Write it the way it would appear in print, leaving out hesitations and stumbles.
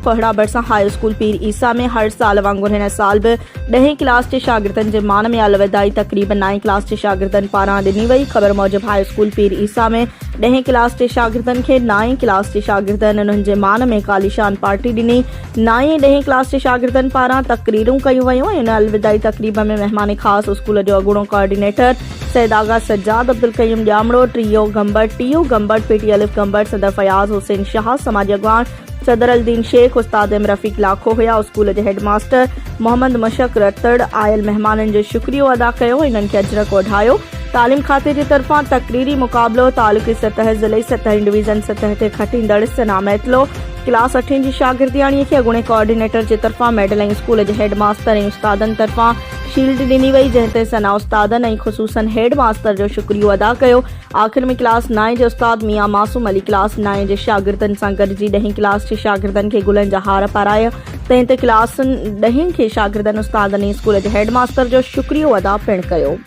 कोहड़ा बरसा high school पीर ईसा में हर साल वांगुर हिन साल भी 10वीं क्लास के शागिर्दनि जे मान में अलविदाई तकरीबन 9वीं क्लास के शागिर्दनि पारां ॾिनी वई। ख़बर मूजिब हाई स्कूल पीर ईसा में 10वीं क्लास के शागिर्दनि खे 9वीं क्लास के शागिर्दनि उन्हनि जे मान में कालीशान पार्टी ॾिनी। 9वीं 10वीं क्लास के शागिर्दनि पारां तकरीरूं कयूं वयूं। इन अलविदाई तकरीब में मेहमान ख़ास स्कूल जो अॻूणो coordinator Syed Agha Sajjad Abdul Qayyum Jamro, TO Gambat, PT Alif Gambat, सदर फयाज हुसैन शाह, समाजी अगवान सदर अलदीन शेख, उस्ताद एम रफ़ीक लाखो हुआ। स्कूल के हेडमास्टर मोहम्मद मशक रतड़ आयल मेहमाननि जो शुक्रियो अदा कयो, इन्हनि खे अजरक वढायो। तालीम खाते की तरफा तकरीरी मुकाबलो तालुकी सतह, ज़िले सतह, डिवीज़न सतह ते खटींदड़ सना महतलो क्लास 8 की शागिर्दियाणीअ खे अॻूणे कोऑर्डिनेटर की तरफा मेडल ऐं स्कूल के हेडमास्टर ऐं उस्तादनि तरफा शील्ड ॾिनी वई, जंहिं सना उस्तादनि ऐं ख़ुसूसन हेडमास्टर जो शुक्रियो अदा कयो। आख़िर में क्लास 9 के उस्ताद मियां मासूम अली क्लास 9 के शागिर्दनि सां गॾिजी 10वीं क्लास के शागिर्दनि खे गुलनि जा हार पाराया। तंहिं ते क्लास 10 के शागिर्दनि उस्तादनि ऐं स्कूल के हेडमास्टर जो शुक्रियो अदा पिणु कयो।